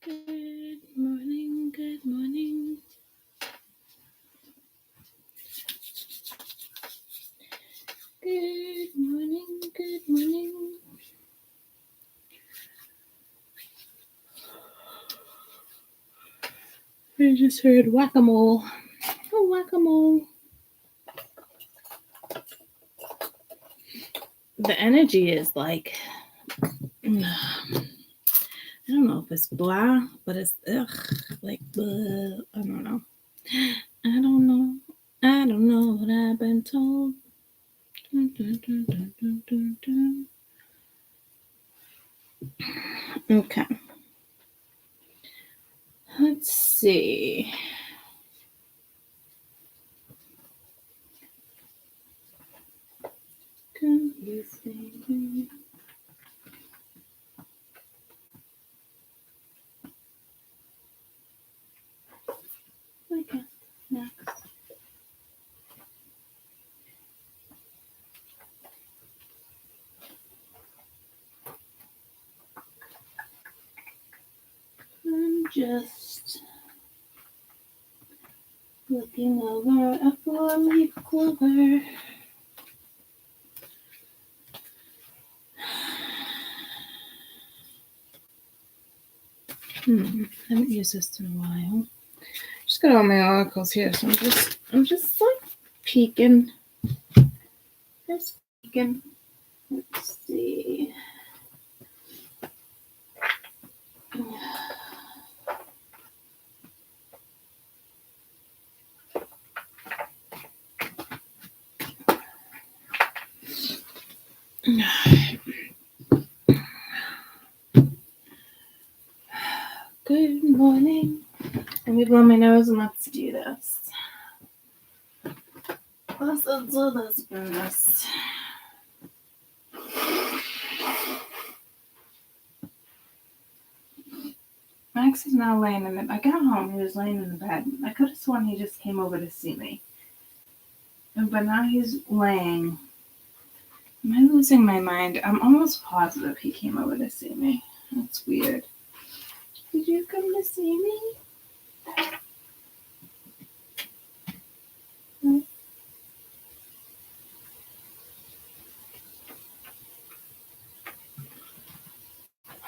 Good morning, good morning. Good morning, good morning. I just heard whack-a-mole. Oh, whack-a-mole. The energy is like, I don't know if it's blah, but it's like blah. I don't know. I don't know. I don't know what I've been told. Okay. Let's see. Confusing. Okay, next. I'm just looking over a 4-leaf clover. I haven't used this in a while. Just got all my oracles here, so I'm just like peeking. Just peeking. Let's see. Good morning. Let me blow my nose and let's do this. Let's do this. Max is now laying in the bed. I got home, he was laying in the bed. I could have sworn he just came over to see me. But now he's laying. Am I losing my mind? I'm almost positive he came over to see me. That's weird. Did you come to see me?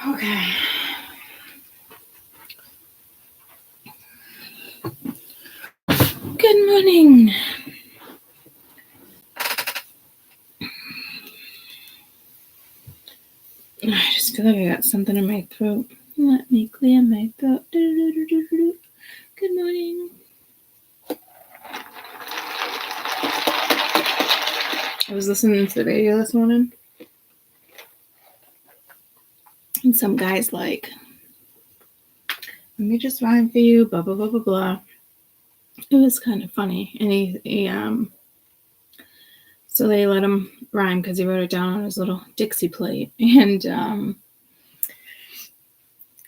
Okay. Good morning. I just feel like I got something in my throat. Let me clear my throat. Good morning. I was listening to the radio this morning, and some guy's like, let me just rhyme for you, blah, blah, blah, blah, blah. It was kind of funny. And he so they let him rhyme because he wrote it down on his little Dixie plate. And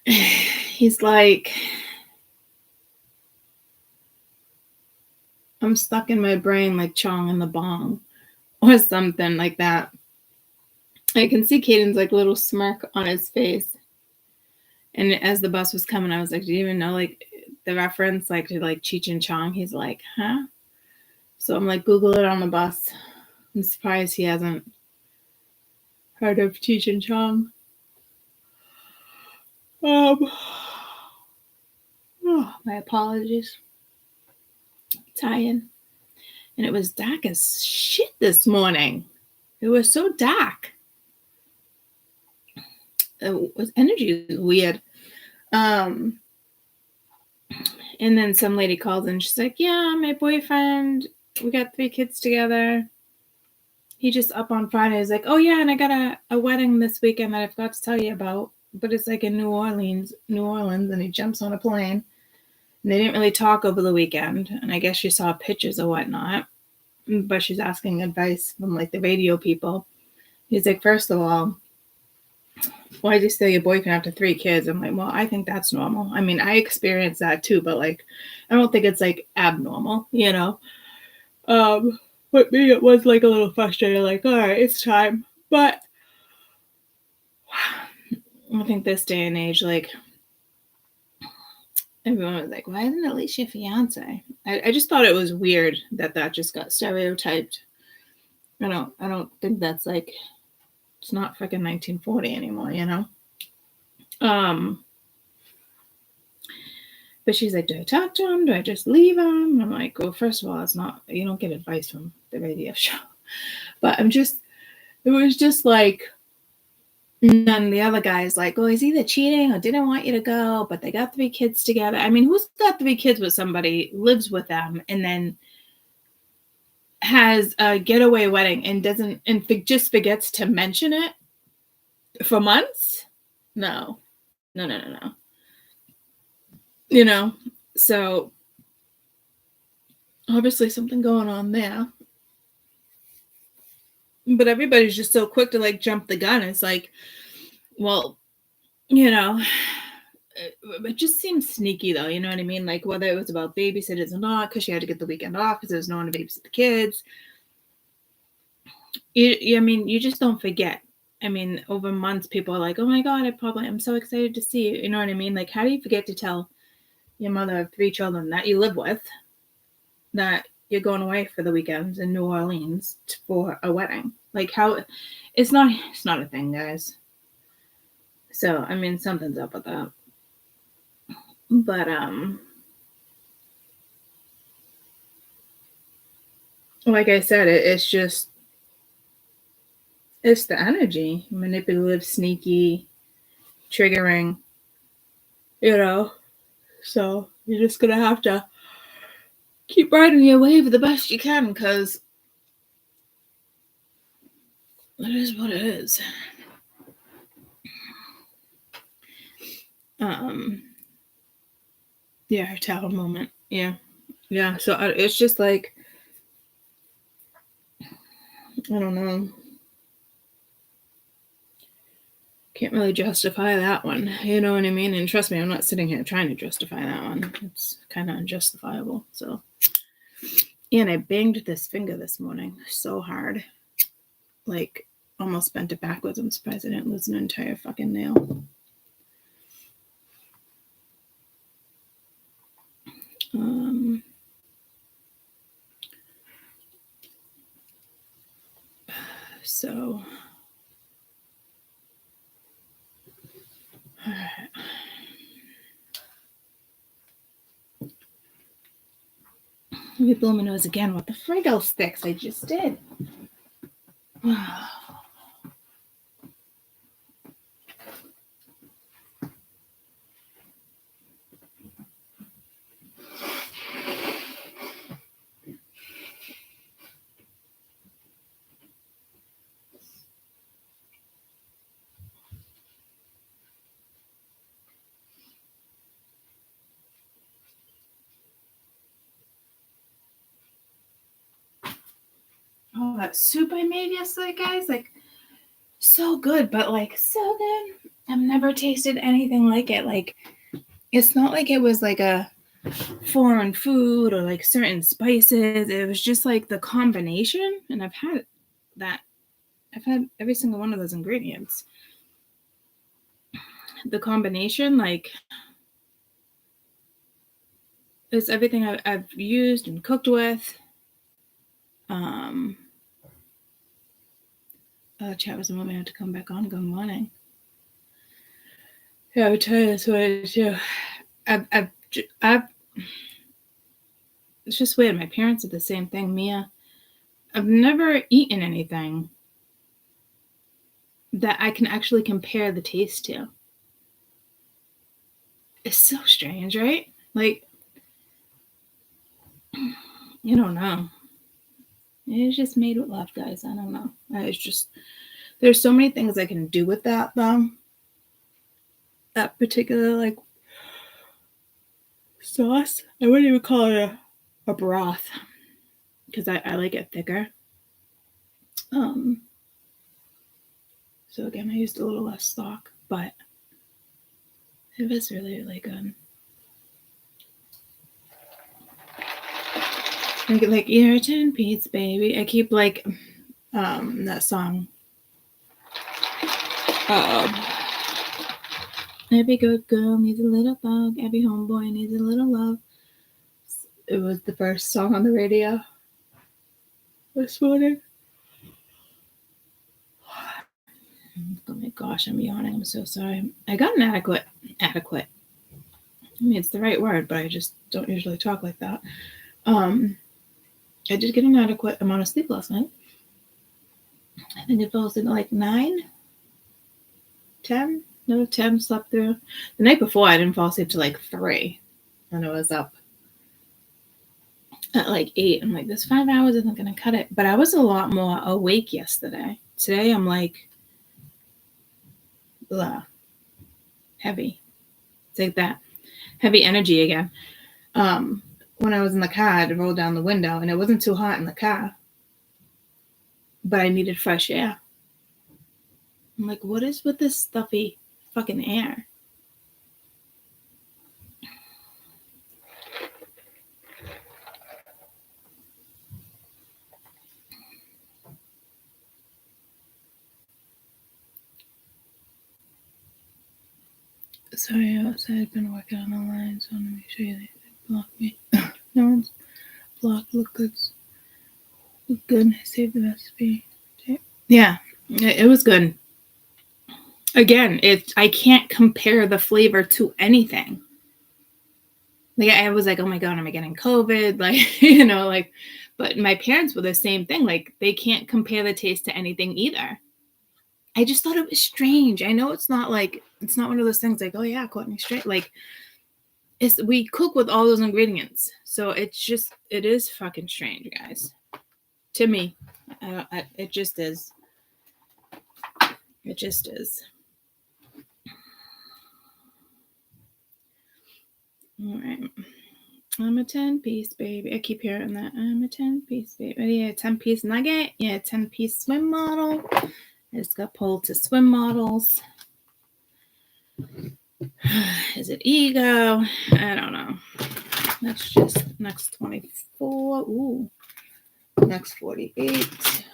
he's like, I'm stuck in my brain like Chong in the Bong or something like that. I can see Caden's like little smirk on his face. And as the bus was coming, I was like, do you even know like the reference like to like Cheech and Chong? He's like, huh? So I'm like, Google it on the bus. I'm surprised he hasn't heard of Cheech and Chong. Oh, my apologies. Tired. And it was dark as shit this morning. It was so dark. Energy is weird. And then some lady called and she's like, yeah, my boyfriend, we got 3 kids together. He just up on Friday. He's like, oh yeah, and I got a wedding this weekend that I forgot to tell you about. But it's like in New Orleans, and he jumps on a plane. And they didn't really talk over the weekend. And I guess she saw pictures or whatnot. But she's asking advice from like the radio people. He's like, first of all, why did you steal your boyfriend after 3 kids? I'm like, well, I think that's normal. I mean, I experienced that too, but like, I don't think it's like abnormal, you know? But me, it was like a little frustrating, like, all right, it's time. But I think this day and age, like, everyone was like, why isn't Alicia fiance? I just thought it was weird that just got stereotyped. I don't think that's like, it's not freaking 1940 anymore, you know? But she's like, do I talk to him? Do I just leave him? And I'm like, well, first of all, it's not, you don't get advice from the radio show. But it was just like, and then the other guy's like, oh, he's either cheating or didn't want you to go, but they got 3 kids together. I mean, who's got 3 kids with somebody, lives with them, and then has a getaway wedding and just forgets to mention it for months? No. You know, so obviously something going on there. But everybody's just so quick to like jump the gun. It's like, well, you know, it just seems sneaky though. You know what I mean? Like whether it was about babysitters or not, because she had to get the weekend off because there was no one to babysit the kids. I mean, you just don't forget. I mean, over months, people are like, oh my God, I'm so excited to see you. You know what I mean? Like, how do you forget to tell your mother of 3 children that you live with that you're going away for the weekends in New Orleans for a wedding? Like how it's not a thing, guys. So, I mean, something's up with that. But, like I said, it's the energy, manipulative, sneaky, triggering, you know, so you're just going to have to keep riding your wave the best you can, because it is what it is. Yeah, her tower moment. Yeah. So it's just like, I don't know. Can't really justify that one. You know what I mean? And trust me, I'm not sitting here trying to justify that one. It's kind of unjustifiable. So, and I banged this finger this morning so hard, like almost bent it backwards. I'm surprised I didn't lose an entire fucking nail. So, all right. Let me blow my nose again with the Frigo sticks I just did. Oh, that soup I made yesterday, guys, like so good, but like so good. I've never tasted anything like it. Like, it's not like it was like a foreign food or like certain spices. It was just like the combination, and I've had every single one of those ingredients. The combination, like, it's everything I've used and cooked with. Chat was the moment I had to come back on. Good morning. Yeah, I would tell you this way too. It's just weird. My parents did the same thing. Mia, I've never eaten anything that I can actually compare the taste to. It's so strange, right? Like, you don't know. It's just made with love, guys. I don't know. It's just, there's so many things I can do with that, though. That particular, like, sauce. I wouldn't even call it a broth, because I like it thicker. So again, I used a little less stock, but it was really, really good. Like you're 10 Pete's baby. I keep like that song. Every good girl needs a little thug. Every homeboy needs a little love. It was the first song on the radio this morning. Oh my gosh, I'm yawning. I'm so sorry. I got an adequate. I mean, it's the right word, but I just don't usually talk like that. I did get an adequate amount of sleep last night. I think I fell asleep at like 9, 10. No, 10 slept through. The night before, I didn't fall asleep till like 3. And I was up at like 8. I'm like, this 5 hours isn't going to cut it. But I was a lot more awake yesterday. Today, I'm like, blah, heavy. It's like that. Heavy energy again. When I was in the car, I had to roll down the window, and it wasn't too hot in the car. But I needed fresh air. I'm like, what is with this stuffy fucking air? Sorry, outside. I've been working on the line, so I want to make sure they block me. No one's blocked. Look good. Look good. Save the recipe. Yeah, it was good. Again, I can't compare the flavor to anything. Like, I was like, oh my God, am I getting COVID? Like, but my parents were the same thing. Like, they can't compare the taste to anything either. I just thought it was strange. I know it's not one of those things like, oh yeah, Courtney straight. Like, we cook with all those ingredients. So it is fucking strange, guys. To me, it just is. It just is. All right. I'm a 10-piece baby. I keep hearing that. I'm a 10-piece baby. Oh, yeah, 10-piece nugget. Yeah, 10-piece swim model. I just got pulled to swim models. Is it ego? I don't know. That's just next 24. Ooh. Next 48.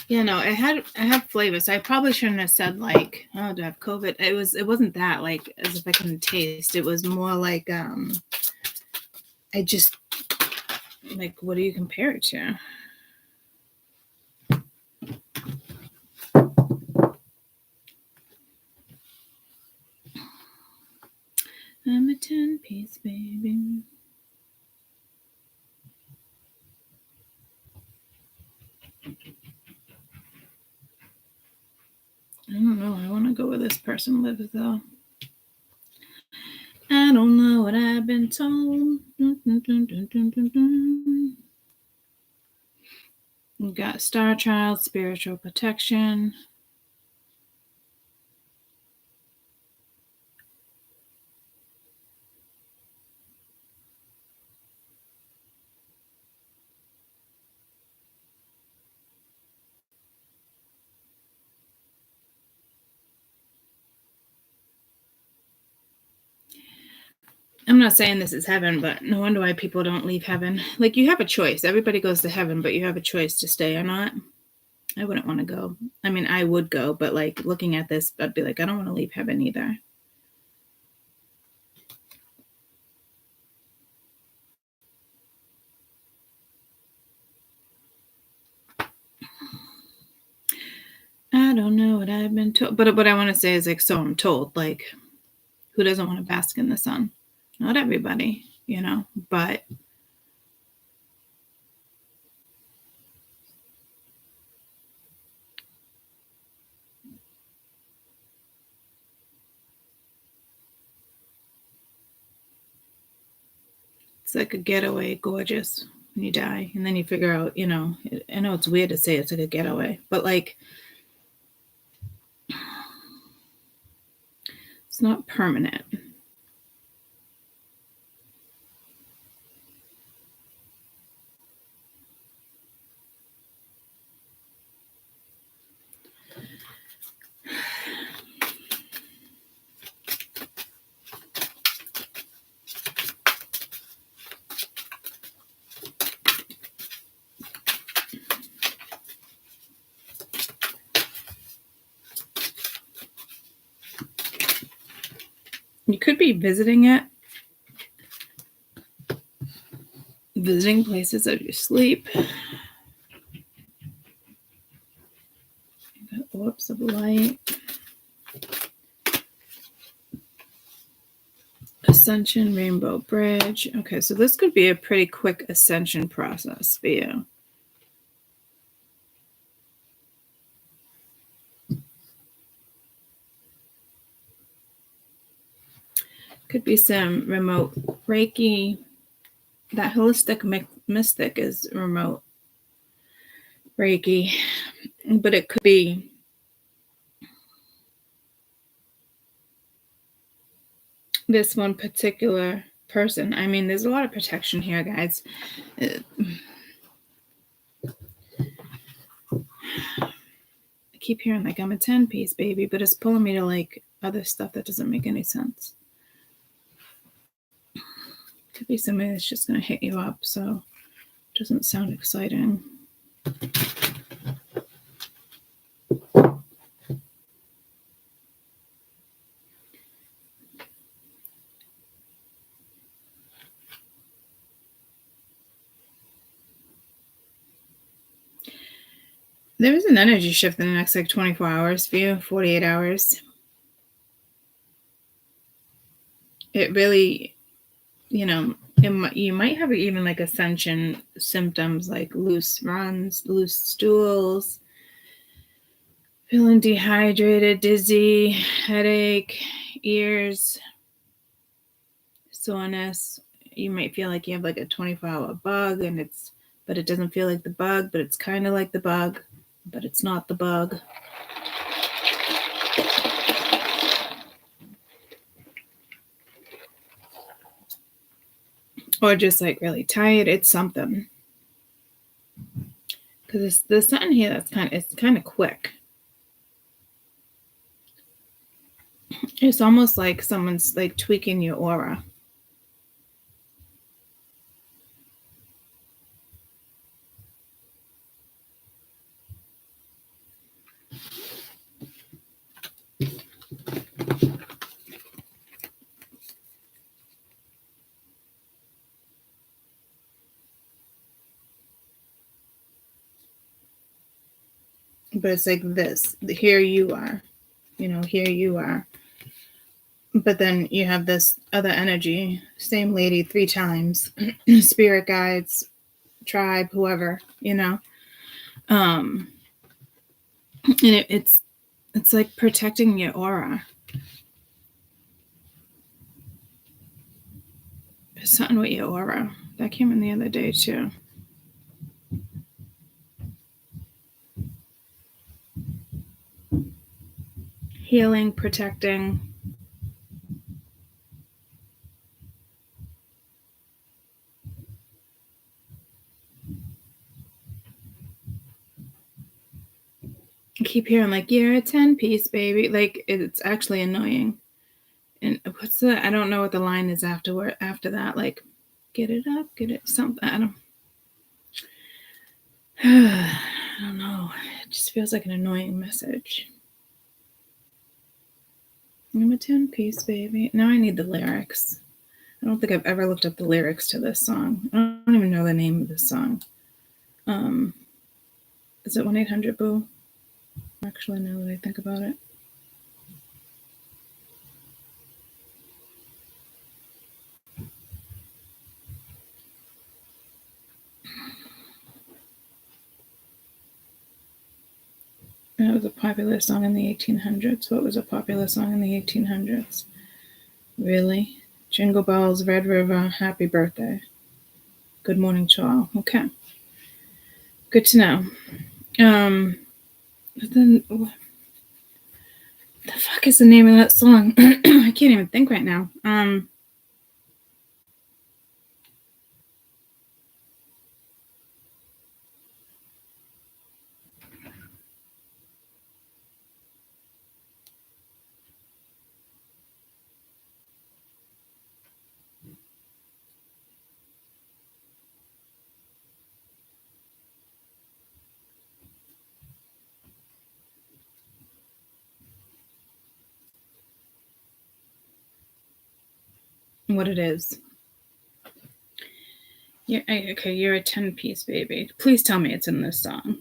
Yeah, no, I had flavor, so I probably shouldn't have said like, oh, do I have COVID? It wasn't that like as if I couldn't taste. It was more like I just like, what do you compare it to? I'm a 10-piece baby. I don't know. I want to go where this person lives, though. I don't know what I've been told. We got Star Child, Spiritual Protection. I'm not saying this is heaven, but no wonder why people don't leave heaven. Like, you have a choice. Everybody goes to heaven, but you have a choice to stay or not. I wouldn't want to go. I mean, I would go, but like looking at this, I'd be like, I don't want to leave heaven either. I don't know what I've been told. But what I want to say is like, so I'm told, like, who doesn't want to bask in the sun? Not everybody, but it's like a getaway, gorgeous when you die. And then you figure out, I know it's weird to say it's like a getaway, but like, it's not permanent. You could be visiting it. Visiting places as you sleep. Got orbs of light. Ascension, Rainbow Bridge. Okay, so this could be a pretty quick ascension process for you. Could be some remote Reiki. That holistic mystic is remote Reiki, but it could be this one particular person. I mean, there's a lot of protection here, guys. I keep hearing like I'm a 10-piece baby, but it's pulling me to like other stuff that doesn't make any sense. Could be somebody that's just going to hit you up, so it doesn't sound exciting. There is an energy shift in the next like 24 hours for you, 48 hours. It really, you know, you might have even like ascension symptoms like loose runs, loose stools, feeling dehydrated, dizzy, headache, ears, soreness. You might feel like you have like a 24-hour bug but it doesn't feel like the bug, but it's kind of like the bug, but it's not the bug. Or just like really tired. It's something. Because the sun here, it's kind of quick. It's almost like someone's like tweaking your aura. But it's like this. Here you are. Here you are. But then you have this other energy. Same lady 3 times. Spirit guides, tribe, whoever, And it's like protecting your aura. There's something with your aura. That came in the other day too. Healing, protecting. I keep hearing like, you're a 10-piece baby. Like, it's actually annoying. And I don't know what the line is after that. Like, get it up, get it something. I don't know. It just feels like an annoying message. I'm a 10-piece baby. Now I need the lyrics. I don't think I've ever looked up the lyrics to this song. I don't even know the name of this song. Is it 1-800-BOO? Actually, now that I think about it. That was a popular song in the 1800s. What was a popular song in the 1800s? Really? Jingle Bells, Red River, Happy Birthday. Good Morning to All. Okay. Good to know. But then, what the fuck is the name of that song? I can't even think right now. what it is. Okay, you're a 10-piece, baby. Please tell me it's in this song.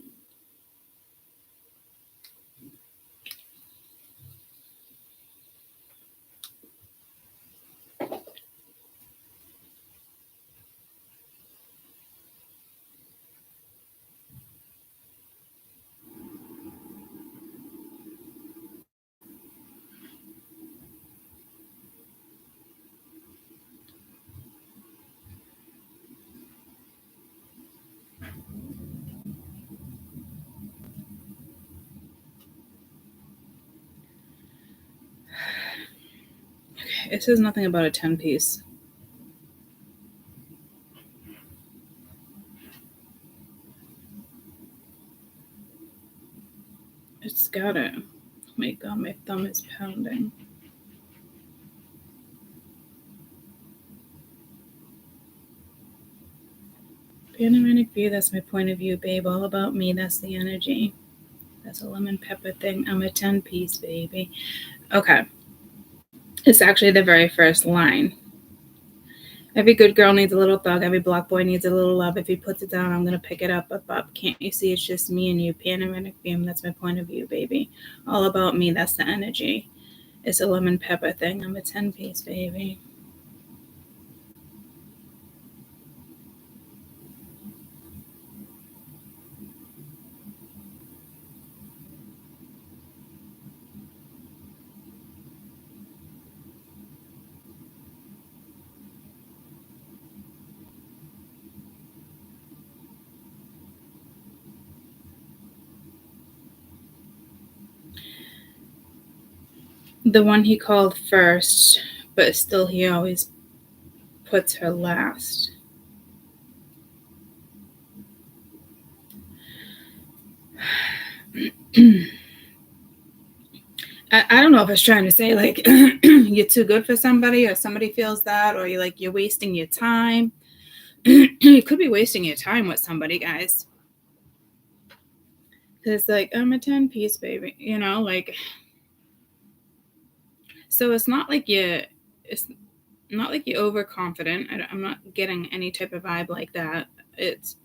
It says nothing about a 10-piece. It's got it. Oh my God, my thumb is pounding. Panoramic view, that's my point of view, babe. All about me, that's the energy. That's a lemon pepper thing. I'm a 10-piece, baby. Okay. It's actually the very first line. Every good girl needs a little thug. Every black boy needs a little love. If he puts it down, I'm going to pick it up. Can't you see it's just me and you? Panoramic view, that's my point of view, baby. All about me, that's the energy. It's a lemon pepper thing. I'm a 10-piece, baby. The one he called first, but still he always puts her last. I don't know if it's trying to say like you're too good for somebody, or somebody feels that, or you're wasting your time. You could be wasting your time with somebody, guys. It's like, I'm a 10-piece, baby, so it's not like you're overconfident. I'm not getting any type of vibe like that. It's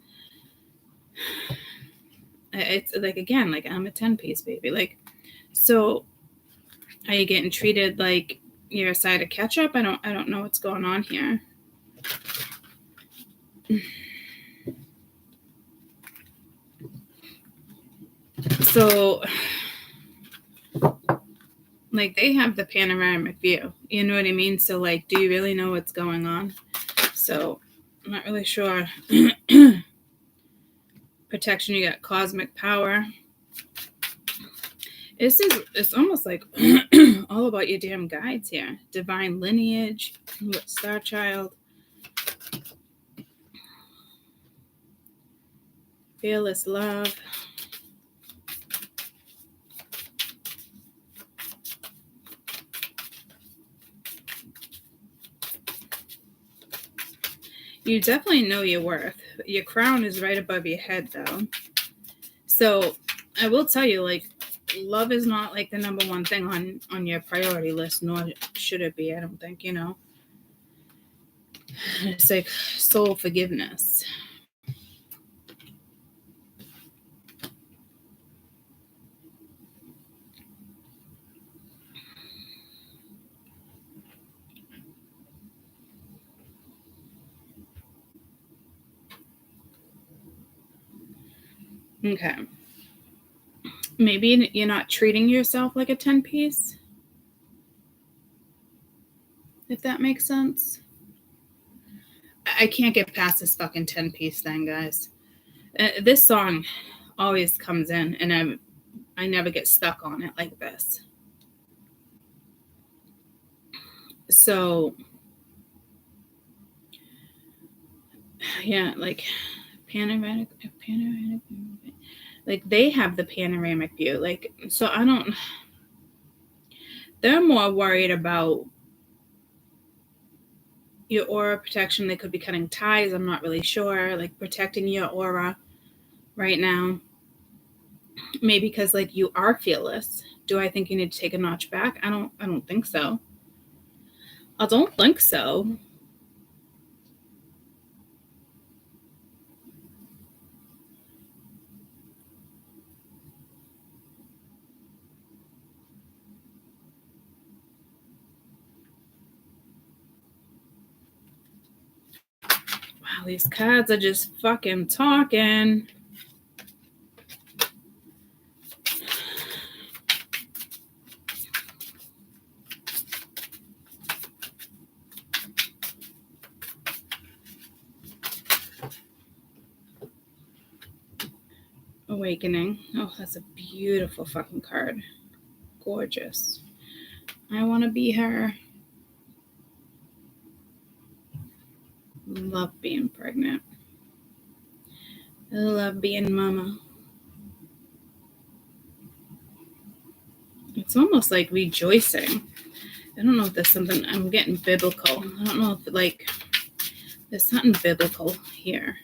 like, again, like, I'm a 10-piece, baby. Like, so are you getting treated like you're a side of ketchup? I don't know what's going on here. So, like, they have the panoramic view. You know what I mean? So, like, do you really know what's going on? So, I'm not really sure. Protection, you got cosmic power. It's almost like all about your damn guides here. Divine lineage, star child. Fearless love. You definitely know your worth. Your crown is right above your head, though. So I will tell you, like, love is not like the number one thing on your priority list, nor should it be. I don't think, It's like soul forgiveness. Okay. Maybe you're not treating yourself like a 10-piece. If that makes sense. I can't get past this fucking 10-piece thing, guys. This song always comes in, and I never get stuck on it like this. So, yeah, like panoramic, like they have the panoramic view. Like, so they're more worried about your aura protection. They could be cutting ties. I'm not really sure. Like, protecting your aura right now. Maybe because, like, you are fearless. Do I think you need to take a notch back? I don't think so. I don't think so. Wow, these cards are just fucking talking. Awakening. Oh, that's a beautiful fucking card. Gorgeous. I want to be her. Love being pregnant. I love being mama. It's almost like rejoicing. I don't know if there's something, I'm getting biblical. I don't know if like there's something biblical here.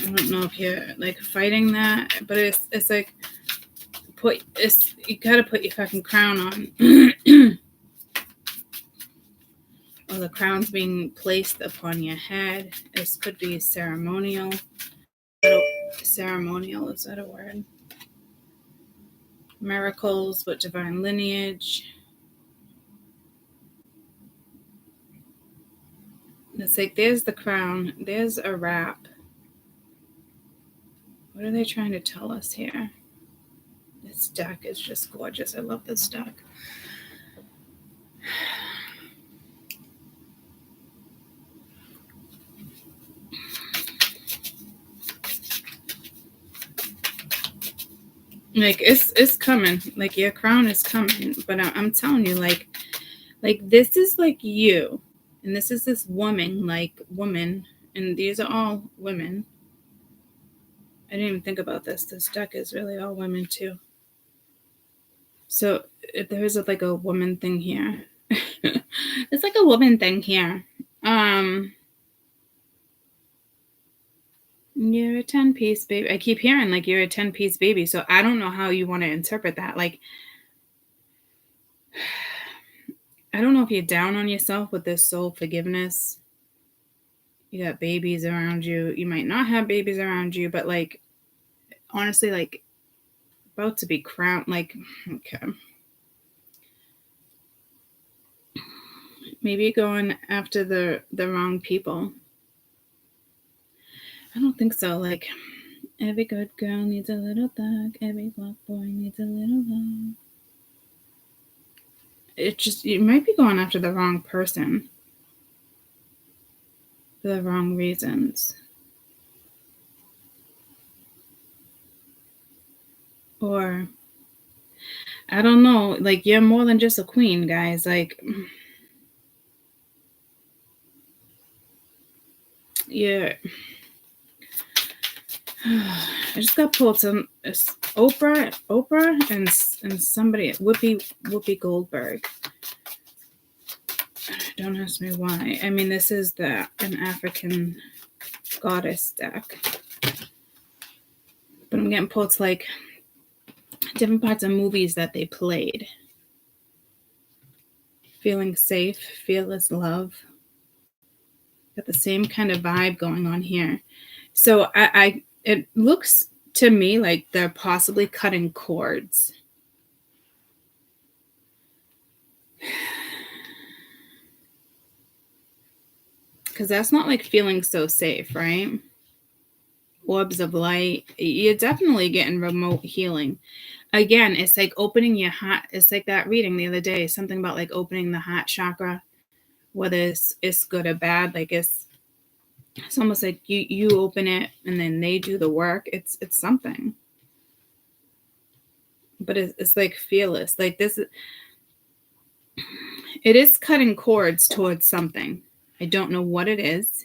I don't know if you're like fighting that, but it's like you gotta put your fucking crown on. Or the crown's being placed upon your head. This could be ceremonial. Ceremonial, is that a word? Miracles with divine lineage. It's like there's the crown, there's a wrap. What are they trying to tell us here? This deck is just gorgeous. I love this deck. Like it's coming. Like your crown is coming. But I'm telling you, like this is like you, and this is this woman, and these are all women. I didn't even think about this. This deck is really all women too. So if there is like a woman thing here. It's like a woman thing here. You're a 10-piece baby. I keep hearing like you're a 10-piece baby. So I don't know how you want to interpret that. Like, I don't know if you're down on yourself with this soul forgiveness. You got babies around you. You might not have babies around you, but like, honestly, like about to be crowned. Like, okay. Maybe going after the wrong people. I don't think so. Like, every good girl needs a little thug. Every black boy needs a little love. You might be going after the wrong person for the wrong reasons. Or, I don't know, like you're more than just a queen, guys. Like, yeah. I just got pulled some Oprah and somebody, Whoopi Goldberg. Don't ask me why. I mean, this is an African goddess deck. But I'm getting pulled to like different parts of movies that they played. Feeling safe, fearless love. Got the same kind of vibe going on here. So it looks to me like they're possibly cutting cords. Because that's not like feeling so safe, right? Orbs of light. You're definitely getting remote healing. Again, it's like opening your heart. It's like that reading the other day, something about like opening the heart chakra, whether it's good or bad. Like it's almost like you open it and then they do the work. It's something. But it's like fearless. Like this, it is cutting cords towards something. I don't know what it is.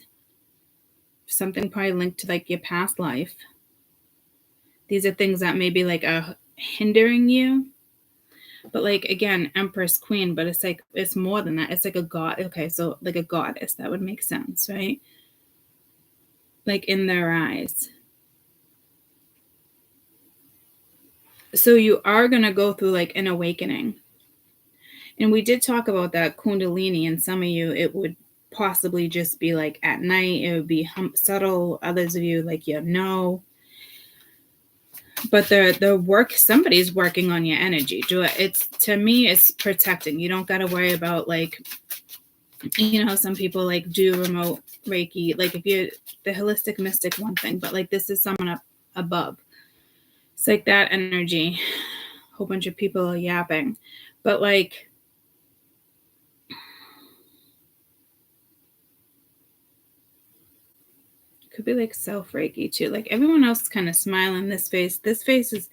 Something probably linked to like your past life. These are things that may be like hindering you. But like, again, Empress Queen, but it's like, it's more than that. It's like a god. Okay, so like a goddess, that would make sense, right? Like in their eyes. So you are going to go through like an awakening. And we did talk about that Kundalini, and some of you, it would possibly just be like at night, it would be subtle. Others of you, like, you know. But the work, somebody's working on your energy. It's, to me, it's protecting. You don't got to worry about, like, you know, some people like do remote Reiki. Like, if you're the holistic mystic, one thing, but like this is someone up above. It's like that energy. A whole bunch of people are yapping, but like, could be like self Reiki too. Like everyone else is kind of smiling. This face is,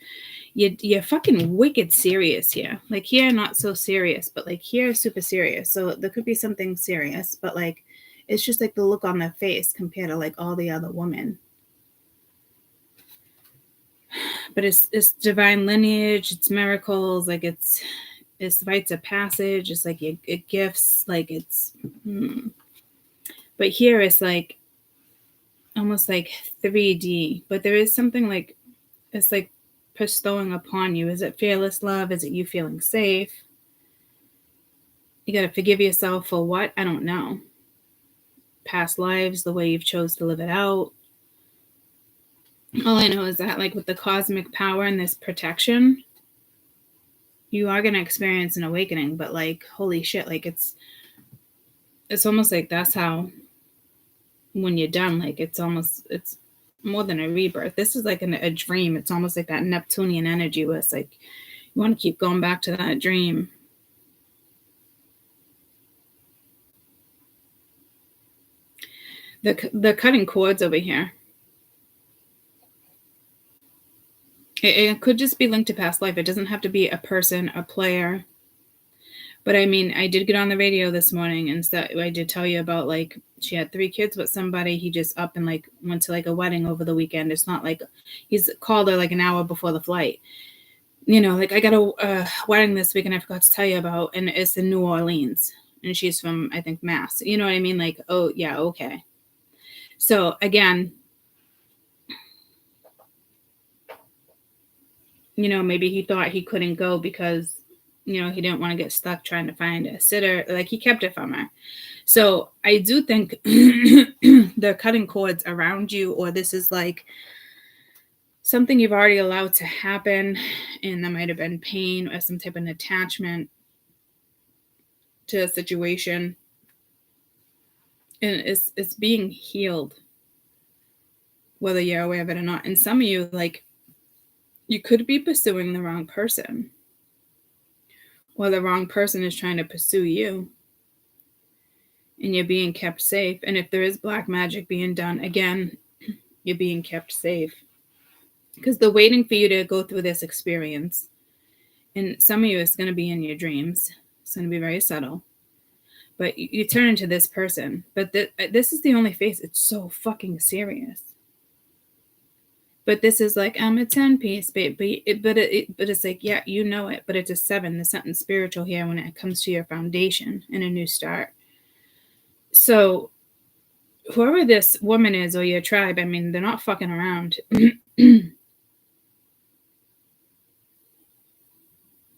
you're fucking wicked serious here. Like here, not so serious, but like here, super serious. So there could be something serious, but like, it's just like the look on their face compared to like all the other women. But it's divine lineage, it's miracles, like it's rites of passage, it's like it gifts, like it's. But here it's like almost like 3D, but there is something like, it's like bestowing upon you. Is it fearless love? Is it you feeling safe? You got to forgive yourself for what? I don't know. Past lives, the way you've chose to live it out. All I know is that, like, with the cosmic power and this protection, you are going to experience an awakening, but like, holy shit, like it's almost like that's how, when you're done, like it's more than a rebirth. This is like a dream. It's almost like that Neptunian energy where it's like you want to keep going back to that dream. The cutting cords over here. It could just be linked to past life. It doesn't have to be a person, a player. But I mean, I did get on the radio this morning, and I did tell you about, like, she had 3 kids with somebody. He just up and like went to like a wedding over the weekend. It's not like he's called her like an hour before the flight. You know, like, I got a wedding this week and I forgot to tell you about, and it's in New Orleans, and she's from, I think, Mass. You know what I mean? Like, oh yeah, okay. So again, you know, maybe he thought he couldn't go because, you know, he didn't want to get stuck trying to find a sitter. Like, he kept it from her. So I do think they're cutting cords around you, or this is like something you've already allowed to happen, and there might have been pain or some type of attachment to a situation, and it's being healed, whether you're aware of it or not. And some of you, like, you could be pursuing the wrong person, or the wrong person is trying to pursue you, and you're being kept safe. And if there is black magic being done, again, you're being kept safe, because they're waiting for you to go through this experience. And some of you, it's going to be in your dreams. It's going to be very subtle, but you turn into this person. But this is the only face. It's so fucking serious. But this is like, I'm a 10-piece, baby. But it's like, yeah, you know it. But it's a 7. There's something spiritual here when it comes to your foundation and a new start. So whoever this woman is, or your tribe, I mean, they're not fucking around.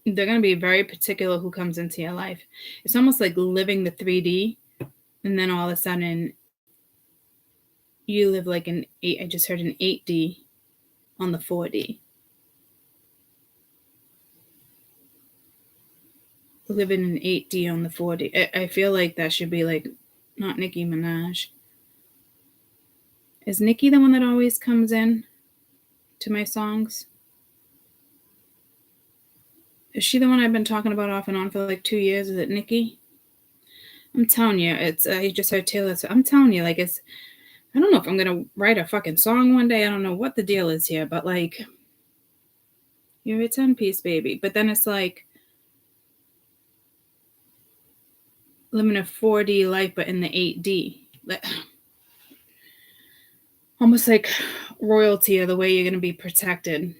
They're going to be very particular who comes into your life. It's almost like living the 3D, and then all of a sudden you live like an 8. I just heard an 8D on the 4D. Living an 8D on the 4D. I feel like that should be like, not Nicki Minaj. Is Nicki the one that always comes in to my songs? Is she the one I've been talking about off and on for like 2 years? Is it Nicki? I'm telling you, it's, I just heard Taylor. So I'm telling you, like, it's, I don't know if I'm going to write a fucking song one day. I don't know what the deal is here, but like, you're a 10-piece, baby. But then it's like living a 4D life, but in the 8D. Like, almost like royalty, or the way you're going to be protected.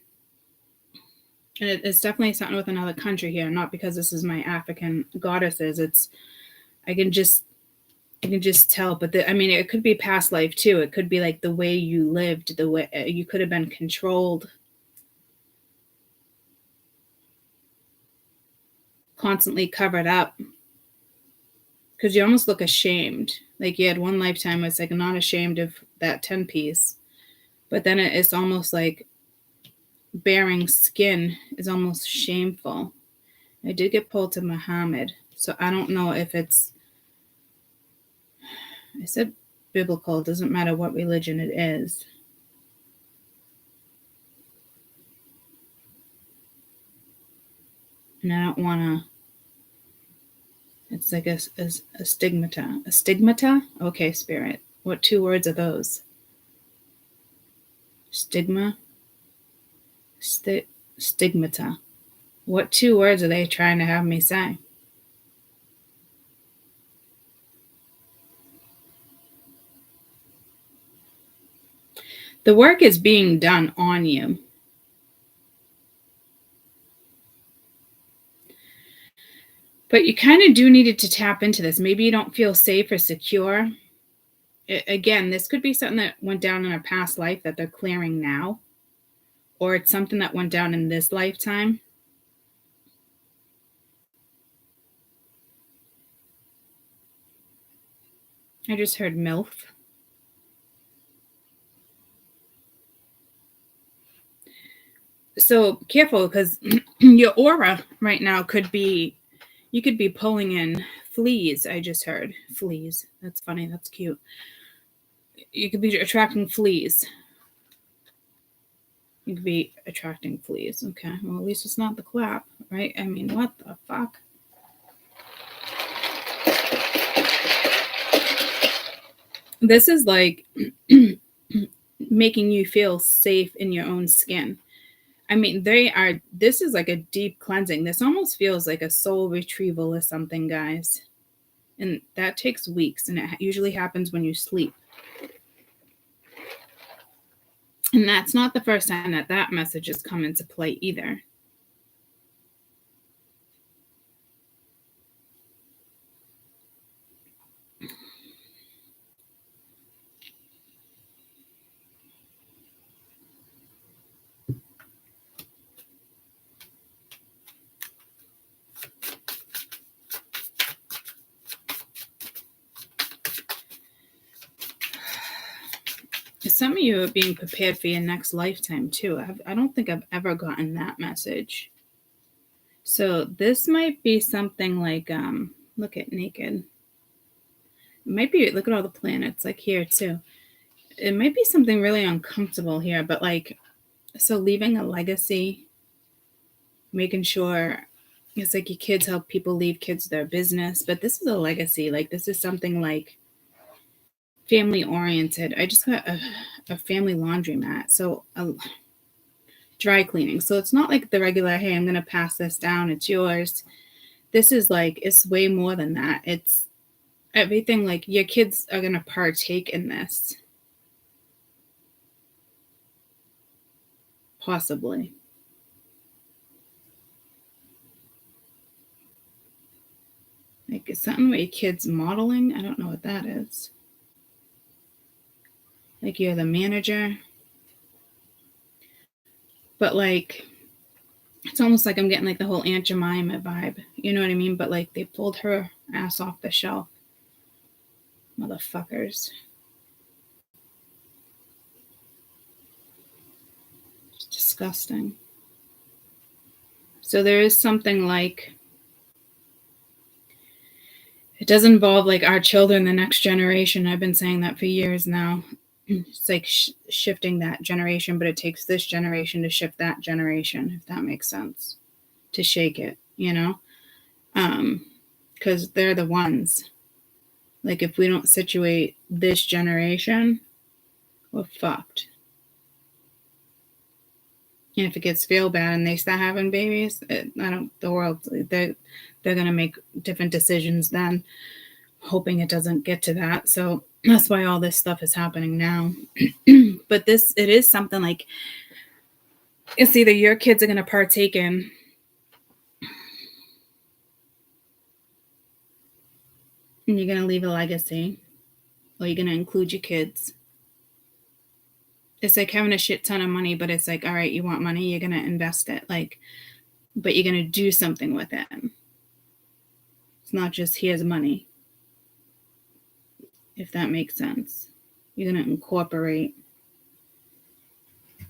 And it's definitely something with another country here, not because this is my African goddesses. It's, I can just tell. But I mean, it could be past life too. It could be like the way you lived, the way you could have been controlled. constantly covered up. Because you almost look ashamed. Like you had one lifetime where it's like not ashamed of that 10 piece. But then it's almost like bearing skin is almost shameful. I did get pulled to Muhammad. So I don't know if it's, I said biblical. It doesn't matter what religion it is. And I don't want to. It's like a stigmata. A stigmata? Okay, Spirit. What 2 words are those? Stigma? Stigmata. What 2 words are they trying to have me say? The work is being done on you. But you kind of do need to tap into this. Maybe you don't feel safe or secure. Again, this could be something that went down in a past life that they're clearing now. Or it's something that went down in this lifetime. I just heard MILF. So careful, because your aura right now could be, you could be pulling in fleas. I just heard fleas. That's funny. That's cute. You could be attracting fleas. You could be attracting fleas. Okay. Well, at least it's not the clap, right? I mean, what the fuck? This is like making you feel safe in your own skin. I mean, this is like a deep cleansing. This almost feels like a soul retrieval or something, guys. And that takes weeks, and it usually happens when you sleep. And that's not the first time that message has come into play either. Some of you are being prepared for your next lifetime too. I don't think I've ever gotten that message. So this might be something like, look at naked. It might be, look at all the planets, like here too. It might be something really uncomfortable here, but like, so leaving a legacy, making sure, it's like your kids help people leave kids their business, but this is a legacy. Like this is something like family oriented. I just got a family laundromat. So dry cleaning. So it's not like the regular, hey, I'm going to pass this down. It's yours. This is like, it's way more than that. It's everything. Like your kids are going to partake in this. Possibly. Like it's something where your kids modeling. I don't know what that is. Like you're the manager. But like, it's almost like I'm getting like the whole Aunt Jemima vibe. You know what I mean? But like they pulled her ass off the shelf. Motherfuckers. It's disgusting. So there is something like, it does involve like our children, the next generation. I've been saying that for years now. It's like shifting that generation, but it takes this generation to shift that generation, if that makes sense, to shake it, you know, because they're the ones. Like if we don't situate this generation, we're fucked. And if it gets real bad and they start having babies, the world, they're gonna make different decisions then, hoping it doesn't get to that. So that's why all this stuff is happening now. But it is something like, it's either your kids are going to partake in, and you're going to leave a legacy, or you're going to include your kids. It's like having a shit ton of money, but it's like, all right, you want money, you're going to invest it, like, but you're going to do something with it. It's not just here's money, if that makes sense. You're going to incorporate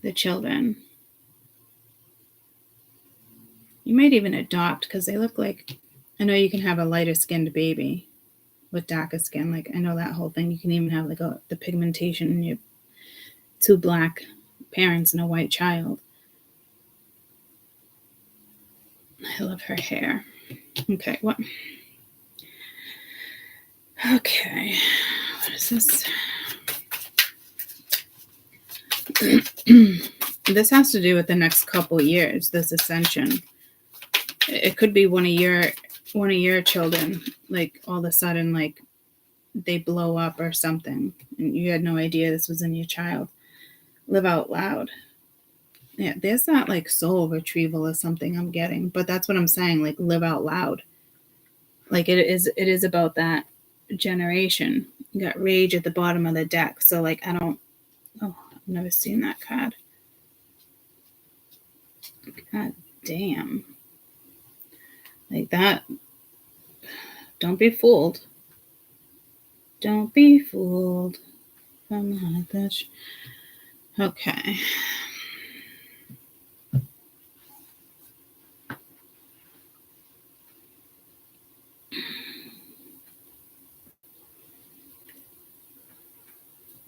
the children. You might even adopt, because they look like, I know you can have a lighter skinned baby with darker skin. Like, I know that whole thing. You can even have like the pigmentation in your 2 black parents and a white child. I love her hair. Okay, what? Okay, what is this? This has to do with the next couple years, this ascension. It could be one of your children, like all of a sudden, like they blow up or something, and you had no idea this was in your child. Live out loud. Yeah, there's that like soul retrieval or something I'm getting, but that's what I'm saying, like live out loud. Like it is about that generation. You got rage at the bottom of the deck. So like I've never seen that card. God damn. Like that. Don't be fooled. Don't be fooled. I'm not that. Okay.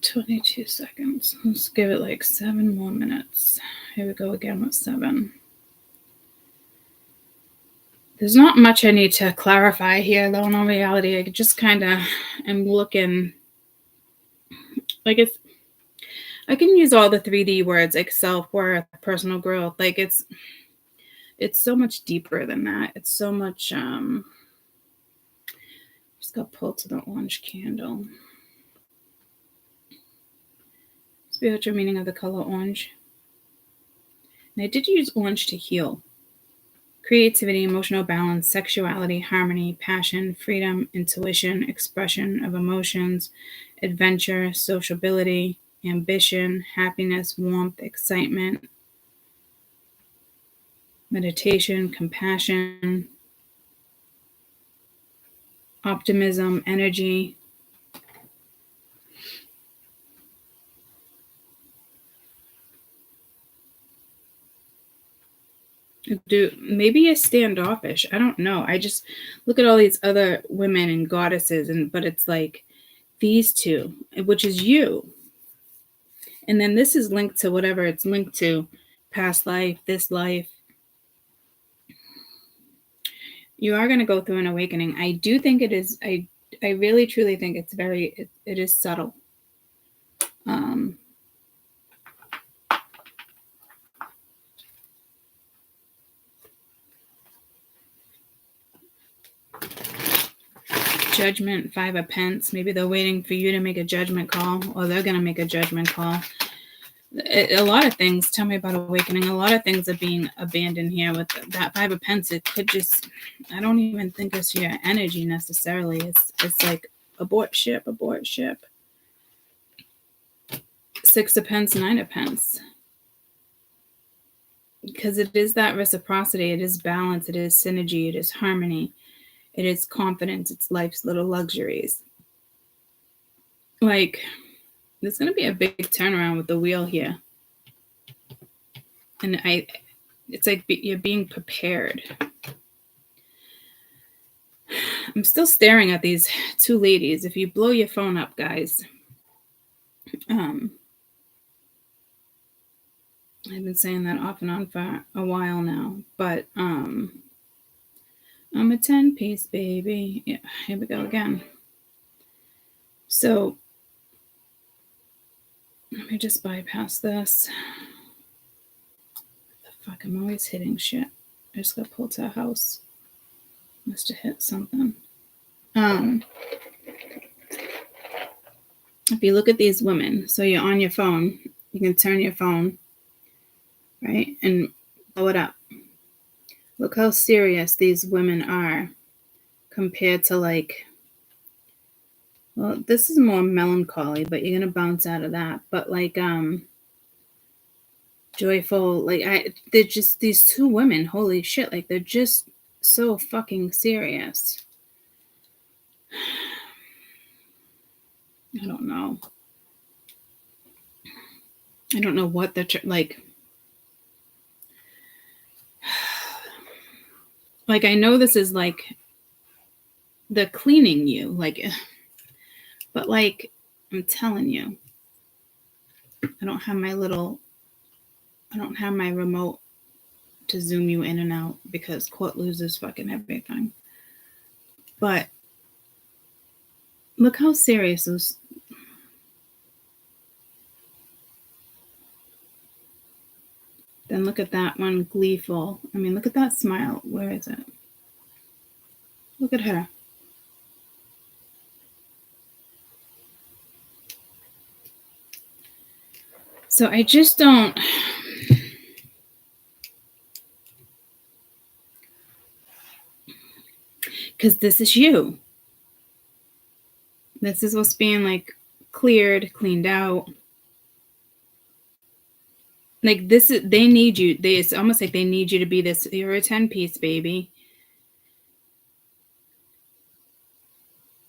$22 seconds. Let's give it like 7 more minutes. Here we go again with 7. There's not much I need to clarify here, though. In all reality, I just kind of am looking. Like I can use all the 3D words, like self-worth, personal growth. Like it's so much deeper than that. It's so much. Just got pulled to the orange candle. Spiritual meaning of the color orange. And I did use orange to heal. Creativity, emotional balance, sexuality, harmony, passion, freedom, intuition, expression of emotions, adventure, sociability, ambition, happiness, warmth, excitement, meditation, compassion, optimism, energy. Maybe you're standoffish. I don't know. I just look at all these other women and goddesses, but it's like these two, which is you. And then this is linked to whatever it's linked to, past life, this life. You are going to go through an awakening. I do think it is. I really truly think it's it is subtle. Judgment, 5 of Pence. Maybe they're waiting for you to make a judgment call, or they're going to make a judgment call. A lot of things. Tell me about awakening. A lot of things are being abandoned here with that 5 of Pence. It could just, I don't even think it's your energy necessarily. It's like abort ship. 6 of Pence, 9 of Pence. Because it is that reciprocity. It is balance. It is synergy. It is harmony. It is confidence. It's life's little luxuries. Like, there's going to be a big turnaround with the wheel here. And it's like you're being prepared. I'm still staring at these 2 ladies. If you blow your phone up, guys, I've been saying that off and on for a while now, but I'm a 10-piece baby. Yeah, here we go again. So let me just bypass this. What the fuck? I'm always hitting shit. I just got pulled to a house. Must have hit something. If you look at these women, so you're on your phone, you can turn your phone, right, and blow it up. Look how serious these women are compared to like, well, this is more melancholy, but you're going to bounce out of that. But like, joyful, like they're just these 2 women, holy shit, like they're just so fucking serious. I don't know. I don't know what the like I know this is like the cleaning you, like, but like I'm telling you, I don't have my remote to zoom you in and out because Court loses fucking everything. But look how serious those. Then look at that one, gleeful. I mean, look at that smile. Where is it? Look at her. So I just don't. Because this is you. This is what's being like cleared, cleaned out. Like this is, they need you. It's almost like they need you to be this. You're a 10-piece, baby.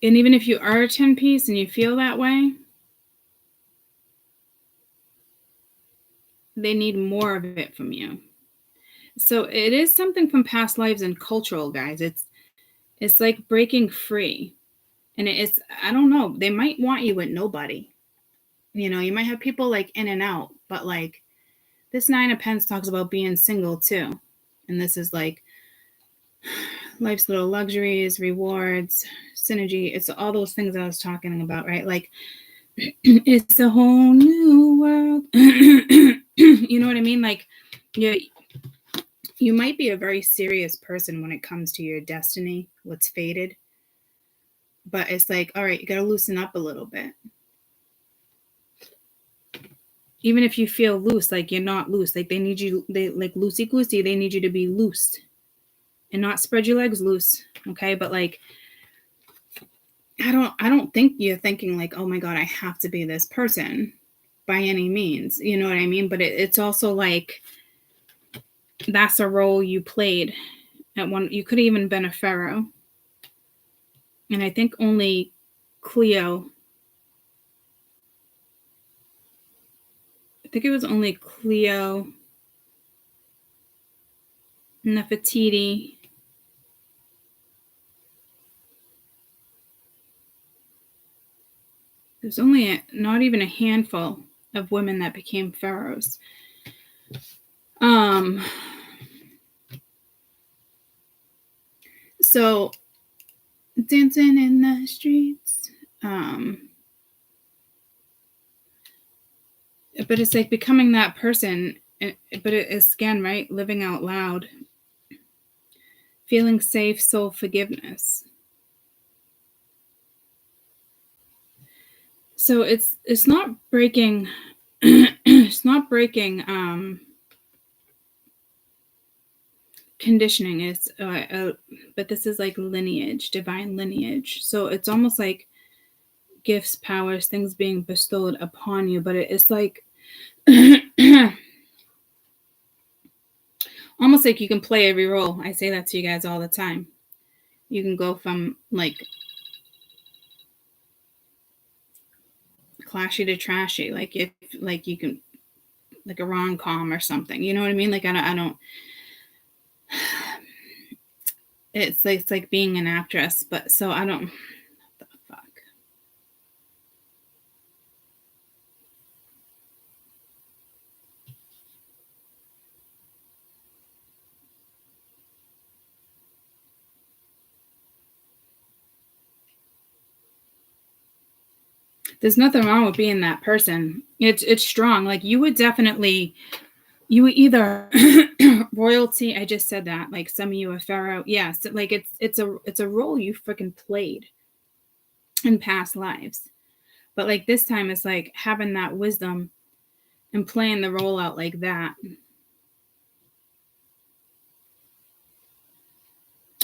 And even if you are a 10-piece and you feel that way, they need more of it from you. So it is something from past lives and cultural, guys. It's like breaking free. And it's, I don't know, they might want you with nobody. You know, you might have people like in and out, but like this 9 of Pentacles talks about being single too. And this is like life's little luxuries, rewards, synergy. It's all those things I was talking about, right? Like it's a whole new world. You know what I mean? Like you might be a very serious person when it comes to your destiny, what's fated. But it's like, all right, you got to loosen up a little bit. Even if you feel loose, like you're not loose, like they need you, they like loosey-goosey, they need you to be loosed and not spread your legs loose. Okay. But like, I don't think you're thinking like, oh my God, I have to be this person by any means. You know what I mean? But it's also like, that's a role you played at one. You could have even been a pharaoh. And I think only Cleo, I think it was only Cleo, Nefertiti, there's only not even a handful of women that became pharaohs. So dancing in the streets. But it's like becoming that person. But it is, again, right? Living out loud. Feeling safe, soul forgiveness. So it's not breaking. It's not breaking conditioning. It's but this is like lineage, divine lineage. So it's almost like gifts, powers, things being bestowed upon you. But it's like almost like you can play every role. I say that to you guys all the time. You can go from like clashy to trashy. Like if like you can, like a rom-com or something. You know what I mean? Like I don't. It's like being an actress, but so I don't. What the fuck? There's nothing wrong with being that person. It's strong. Like you would either royalty. I just said that. Like some of you are pharaoh. Yes. Like it's a role you freaking played in past lives. But like this time it's like having that wisdom and playing the role out like that.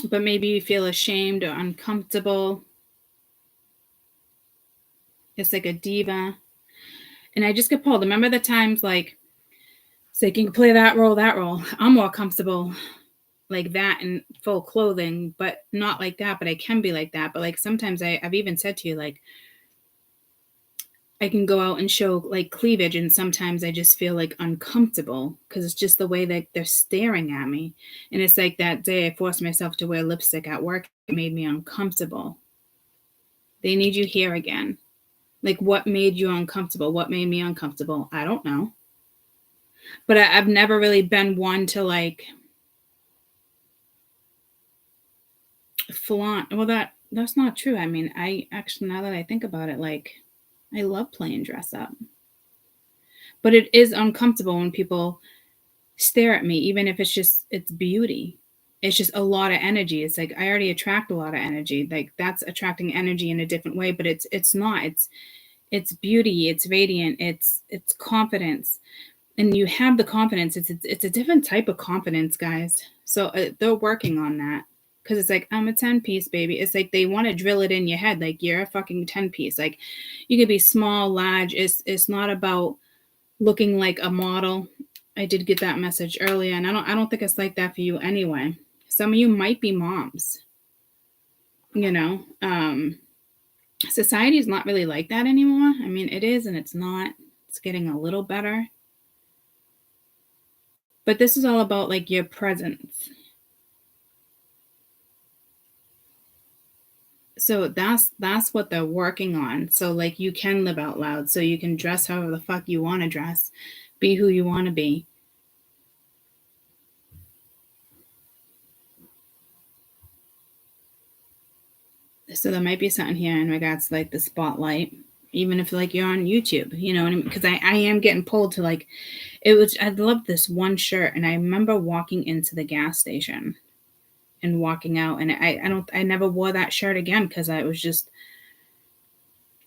But maybe you feel ashamed or uncomfortable. It's like a diva. And I just get pulled. Remember the times like, it's like you can play that role. I'm more comfortable like that in full clothing, but not like that, but I can be like that. But like sometimes I've even said to you, like, I can go out and show like cleavage, and sometimes I just feel like uncomfortable because it's just the way that they're staring at me. And it's like that day I forced myself to wear lipstick at work. It made me uncomfortable. They need you here again. Like, what made you uncomfortable? What made me uncomfortable? I don't know. But I've never really been one to like flaunt. Well, that's not true. I mean, I actually, now that I think about it, like, I love playing dress up. But it is uncomfortable when people stare at me, even if it's beauty. It's just a lot of energy. It's like I already attract a lot of energy. Like that's attracting energy in a different way, but it's not. It's beauty, it's radiant, it's confidence. And you have the confidence. It's a different type of confidence, guys. So they're working on that. Because it's like, I'm a 10-piece, baby. It's like they want to drill it in your head. Like, you're a fucking 10-piece. Like, you could be small, large. It's not about looking like a model. I did get that message earlier, and I don't think it's like that for you anyway. Some of you might be moms. You know, society is not really like that anymore. I mean, it is and it's not. It's getting a little better. But this is all about like your presence. So that's what they're working on. So like you can live out loud. So you can dress however the fuck you want to dress. Be who you want to be. So there might be something here in regards to like the spotlight, even if like you're on YouTube, you know what I mean? Because I am getting pulled to like, I love this one shirt, and I remember walking into the gas station and walking out, and I never wore that shirt again because I was just,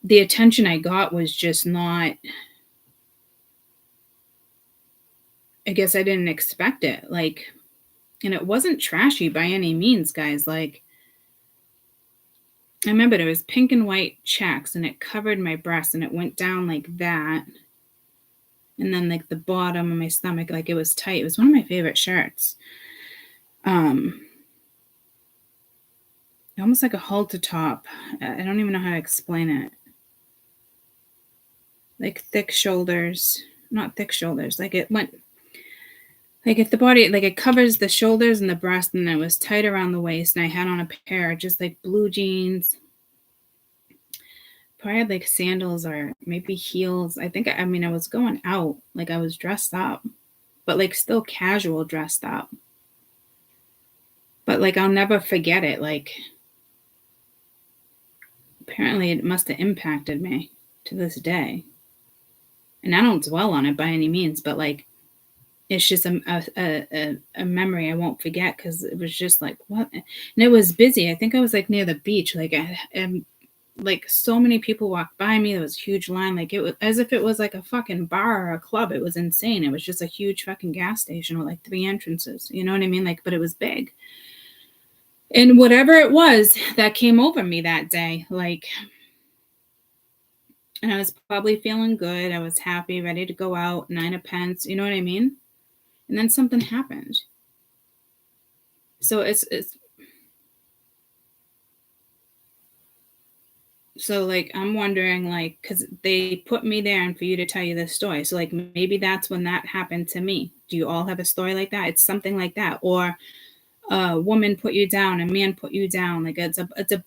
the attention I got was just not, I guess I didn't expect it. Like, and it wasn't trashy by any means, guys. Like, I remember there was pink and white checks, and it covered my breast, and it went down like that. And then like the bottom of my stomach, like it was tight. It was one of my favorite shirts. Almost like a halter top. I don't even know how to explain it. Like thick shoulders, not thick shoulders. Like it went, like if the body, like it covers the shoulders and the breast, and it was tight around the waist. And I had on a pair of just like blue jeans. Probably had like sandals or maybe heels. I think, I mean, I was going out, like I was dressed up, but like still casual dressed up. But like I'll never forget it. Like apparently it must have impacted me to this day. And I don't dwell on it by any means, but like it's just a memory I won't forget, because it was just like, what? And it was busy. I think I was like near the beach. Like like so many people walked by me. There was a huge line. Like it was as if it was like a fucking bar or a club. It was insane. It was just a huge fucking gas station with like 3 entrances. You know what I mean? Like, but it was big. And whatever it was that came over me that day, like, and I was probably feeling good. I was happy, ready to go out, 9 of pence. You know what I mean? And then something happened. So it's so like I'm wondering, like, because they put me there and for you to tell you this story. So like maybe that's when that happened to me. Do you all have a story like that? It's something like that. Or a woman put you down, a man put you down. Like it's a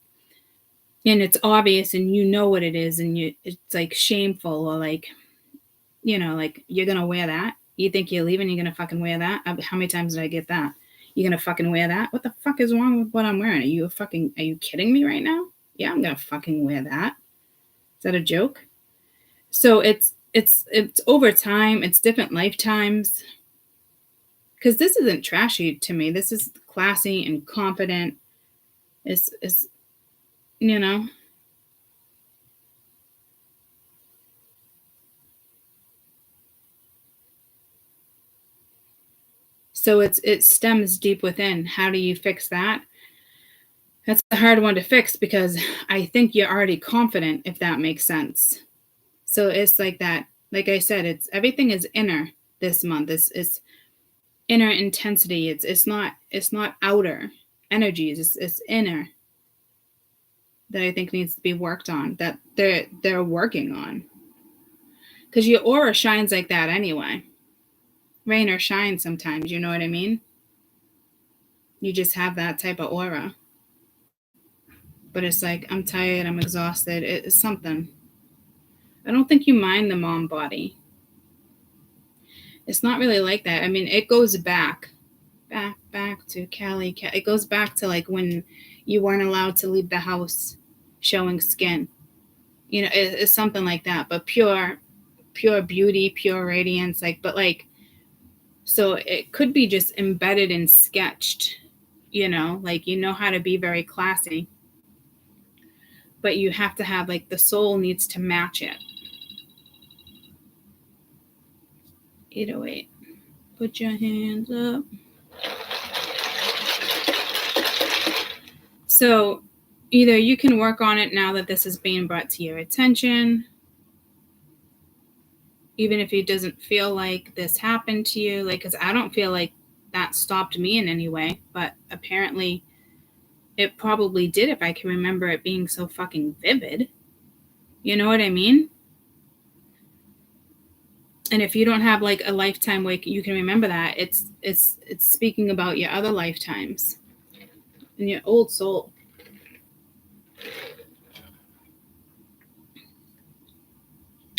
and it's obvious, and you know what it is, and it's like shameful, or like, you know, like you're gonna wear that. You think you're leaving, you're gonna fucking wear that. How many times did I get that? You're gonna fucking wear that? What the fuck is wrong with what I'm wearing? Are you kidding me right now? Yeah, I'm gonna fucking wear that. Is that a joke? So it's over time. It's different lifetimes. Because this isn't trashy to me. This is classy and confident. It's you know. So it stems deep within. How do you fix that? That's a hard one to fix, because I think you're already confident, if that makes sense. So it's like that. Like I said, it's everything is inner this month. It's inner intensity. It's not outer energies. It's inner that I think needs to be worked on, that they're working on. Because your aura shines like that anyway. Rain or shine sometimes, you know what I mean? You just have that type of aura. But it's like, I'm tired, I'm exhausted. It's something. I don't think you mind the mom body. It's not really like that. I mean, it goes back to Cali. It goes back to like when you weren't allowed to leave the house showing skin. You know, it's something like that. But pure beauty, pure radiance. Like, but like, so it could be just embedded and sketched. You know, like you know how to be very classy, but you have to have like the soul needs to match it. 808. Put your hands up. So either you can work on it now that this is being brought to your attention, even if it doesn't feel like this happened to you, like, because I don't feel like that stopped me in any way, but apparently it probably did if I can remember it being so fucking vivid. You know what I mean? And if you don't have like a lifetime where you can remember that, it's speaking about your other lifetimes and your old soul.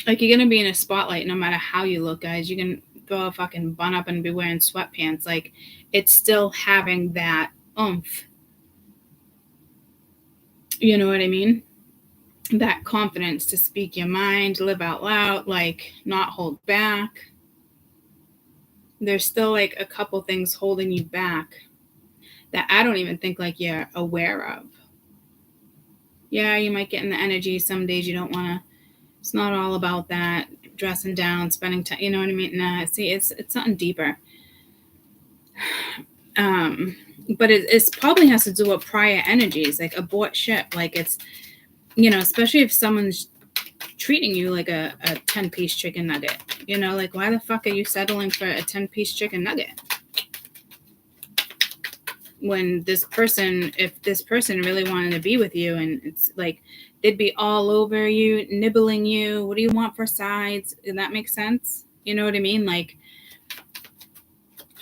Like, you're gonna be in a spotlight no matter how you look, guys. You can throw a fucking bun up and be wearing sweatpants. Like, it's still having that oomph. You know what I mean? That confidence to speak your mind, live out loud, like not hold back. There's still like a couple things holding you back that I don't even think like you're aware of. Yeah, you might get in the energy. Some days you don't want to. It's not all about that. Dressing down, spending time. You know what I mean? Nah, see, it's something deeper. But it probably has to do with prior energies, like abort shit. Like it's, you know, especially if someone's treating you like a 10-piece chicken nugget. You know, like why the fuck are you settling for a 10-piece chicken nugget? When this person, if this person really wanted to be with you, and it's like they'd be all over you, nibbling you. What do you want for sides? Does that make sense? You know what I mean? Like,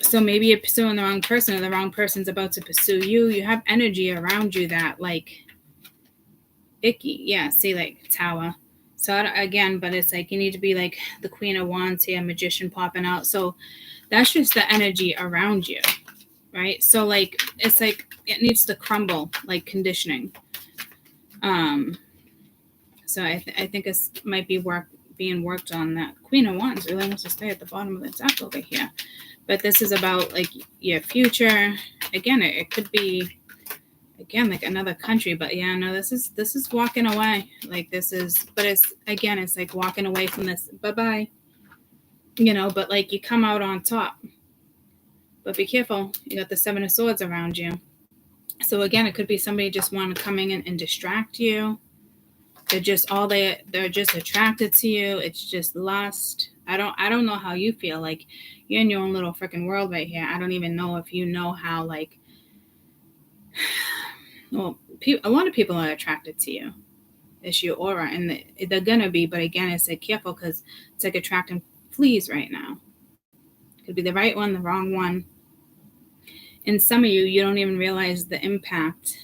so maybe you're pursuing the wrong person, or the wrong person's about to pursue you. You have energy around you that like icky. Yeah, see, like Tower. So again, but it's like you need to be like the Queen of Wands here, magician popping out. So that's just the energy around you, right? So like it's like it needs to crumble, like conditioning. So I think it might be being worked on. That Queen of Wands really wants to stay at the bottom of the deck over here. But this is about like your future. Again, it could be again like another country, but yeah, no, this is walking away. Like this is, but it's again, it's like walking away from this. Bye-bye. You know, but like you come out on top. But be careful. You got the 7 of Swords around you. So again, it could be somebody just want to come in and distract you. They're just they're just attracted to you. It's just lust. I don't know how you feel. Like you're in your own little freaking world right here. I don't even know if you know how, like, well, a lot of people are attracted to you. It's your aura, and they're gonna be. But again, it's like careful because it's like attracting fleas right now. Could be the right one, the wrong one. And some of you don't even realize the impact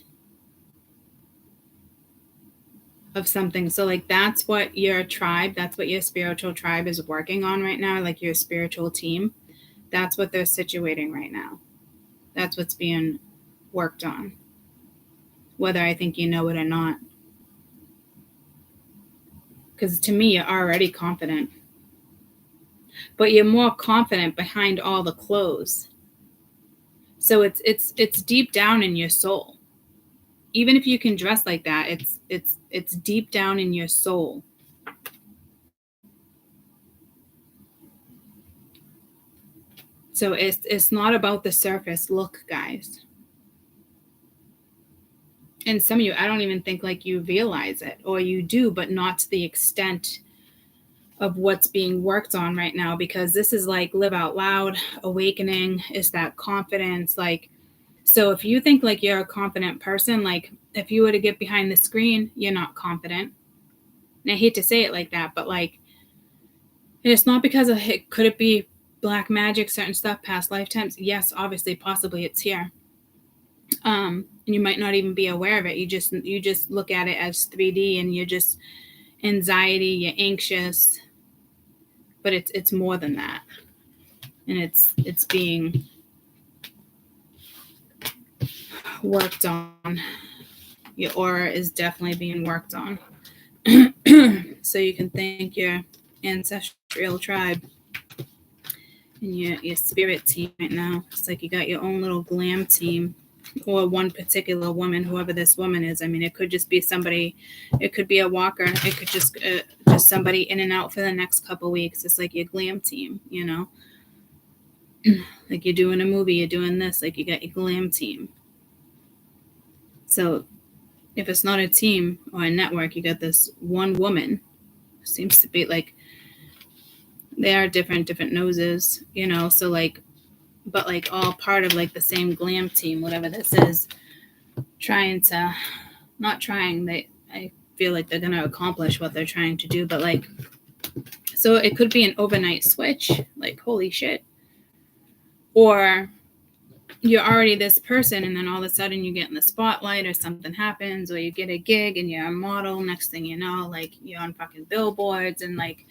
of something. So like that's what your tribe, that's what your spiritual tribe is working on right now, like your spiritual team. That's what they're situating right now. That's what's being worked on, whether I think you know it or not. Because to me, you're already confident, but you're more confident behind all the clothes. So it's deep down in your soul. Even if you can dress like that, it's deep down in your soul. So it's not about the surface look, guys. And some of you, I don't even think like you realize it, or you do, but not to the extent of what's being worked on right now, because this is like live out loud, awakening, is that confidence. Like, so if you think like you're a confident person, like if you were to get behind the screen, you're not confident. And I hate to say it like that, but like, and it's not because of it. Could it be black magic, certain stuff, past lifetimes? Yes, obviously, possibly it's here. And you might not even be aware of it. You just look at it as 3D, and you're just anxiety, you're anxious, but it's more than that, and it's being worked on. Your aura is definitely being worked on. So you can thank your ancestral tribe and your spirit team right now. It's like you got your own little glam team, or one particular woman, whoever this woman is. I mean, it could just be somebody. It could be a walker. It could just somebody in and out for the next couple weeks. It's like your glam team, you know. Like you're doing a movie, you're doing this. Like you got your glam team. So if it's not a team or a network, you got this one woman. Seems to be like they are different noses, you know. So like, but like all part of like the same glam team, whatever this is, trying to, not trying, I feel like they're going to accomplish what they're trying to do, but like, so it could be an overnight switch, like, holy shit. Or you're already this person, and then all of a sudden you get in the spotlight, or something happens, or you get a gig and you're a model. Next thing you know, like you're on fucking billboards, and like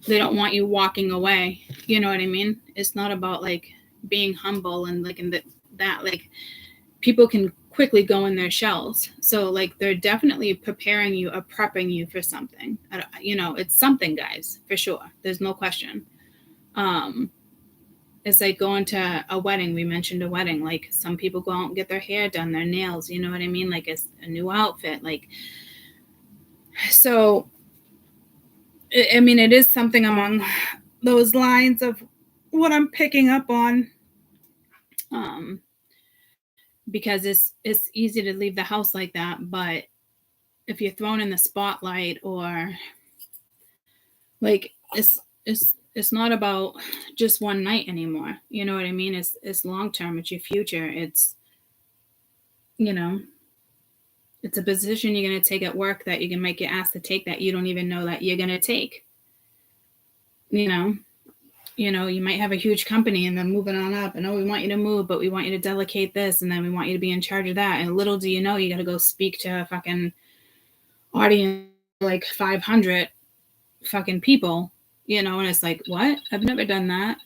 they don't want you walking away. You know what I mean? It's not about like being humble and like in that like people can quickly go in their shells. So like they're definitely preparing you or prepping you for something. You know, it's something, guys, for sure. There's no question. It's like going to a wedding. We mentioned a wedding. Like some people go out and get their hair done, their nails. You know what I mean? Like it's a new outfit. Like, so, I mean, it is something among those lines of what I'm picking up on. Because it's easy to leave the house like that, but if you're thrown in the spotlight, or like it's not about just one night anymore. You know what I mean? It's long term. It's your future. It's, you know, it's a position you're going to take at work that you can make your ass to take that you don't even know that you're going to take. You know, you might have a huge company and then moving on up, and we want you to move, but we want you to delegate this, and then we want you to be in charge of that. And little do you know, you got to go speak to a fucking audience like 500 fucking people, you know, and it's like, what? I've never done that.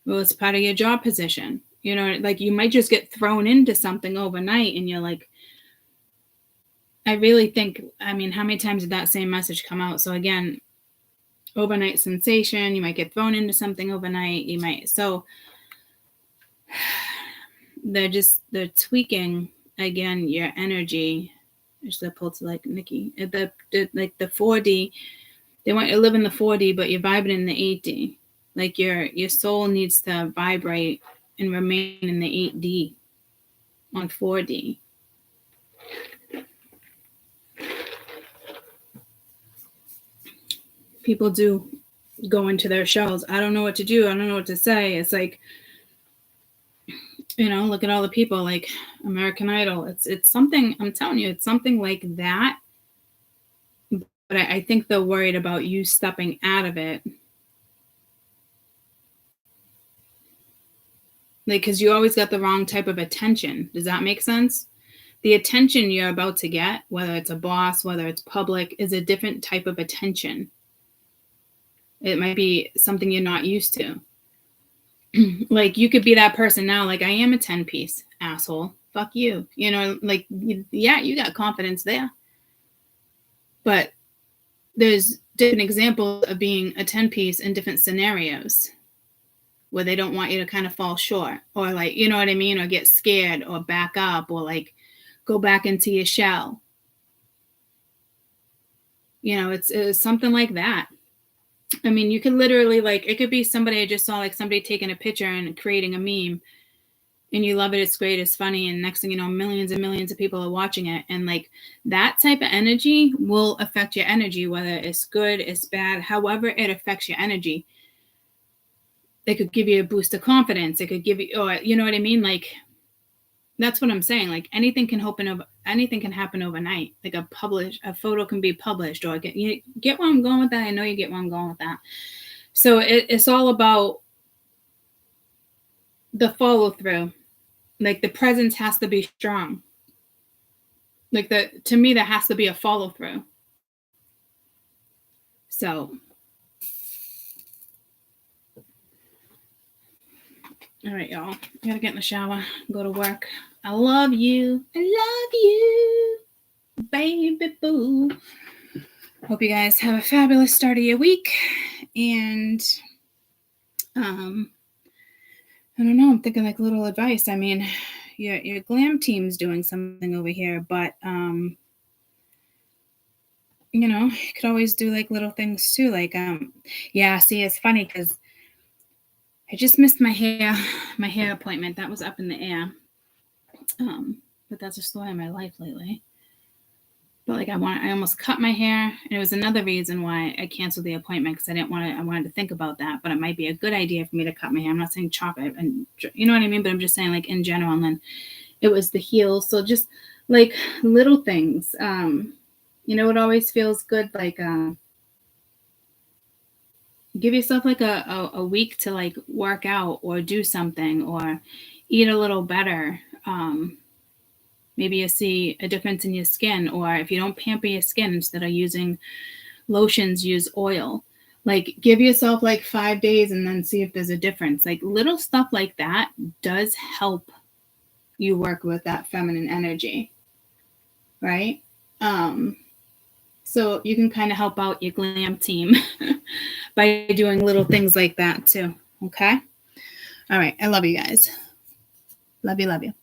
Well, it's part of your job position. You know, like you might just get thrown into something overnight, and you're like, I really think, I mean, how many times did that same message come out? So again, overnight sensation, you might get thrown into something overnight. You might, so they're tweaking again your energy. I should pull to like Nikki, like the 4D. They want you to live in the 4D, but you're vibing in the 8D. Like your soul needs to vibrate and remain in the 8D on 4D. People do go into their shells. I don't know what to do. I don't know what to say. It's like, you know, look at all the people like American Idol. It's something, I'm telling you, it's something like that. But I think they're worried about you stepping out of it. Like, because you always got the wrong type of attention. Does that make sense? The attention you're about to get, whether it's a boss, whether it's public, is a different type of attention. It might be something you're not used to. Like, you could be that person now, like, I am a 10-piece, asshole. Fuck you. You know, like, yeah, you got confidence there. But there's different examples of being a 10-piece in different scenarios where they don't want you to kind of fall short, or like, you know what I mean? Or get scared, or back up, or like go back into your shell. You know, it's something like that. I mean, you could literally, like, it could be somebody, I just saw like somebody taking a picture and creating a meme, and you love it, it's great, it's funny, and next thing you know, millions and millions of people are watching it. And like that type of energy will affect your energy, whether it's good, it's bad, however it affects your energy. It could give you a boost of confidence. It could give you, or you know what I mean? Like, that's what I'm saying. Like anything can happen overnight. Like a photo can be published, or you get where I'm going with that. I know you get where I'm going with that. So it's all about the follow through. Like the presence has to be strong. Like to me, there has to be a follow through. So, all right, y'all. I gotta get in the shower, go to work. I love you. I love you, baby boo. Hope you guys have a fabulous start of your week. And I don't know. I'm thinking like little advice. I mean, your glam team's doing something over here, but you know, you could always do like little things too. Like yeah. See, it's funny because I just missed my hair appointment. That was up in the air. But that's a story of my life lately. But like I almost cut my hair, and it was another reason why I canceled the appointment, because I wanted to think about that. But it might be a good idea for me to cut my hair. I'm not saying chop it, and you know what I mean. But I'm just saying like in general. And then it was the heels, so just like little things. You know, it always feels good. Like give yourself like a week to like work out or do something or eat a little better. Maybe you see a difference in your skin, or if you don't pamper your skin, instead of using lotions, use oil. Like give yourself like 5 days and then see if there's a difference. Like little stuff like that does help you work with that feminine energy, right? So you can kind of help out your glam team by doing little things like that too. Okay. All right. I love you guys. Love you. Love you.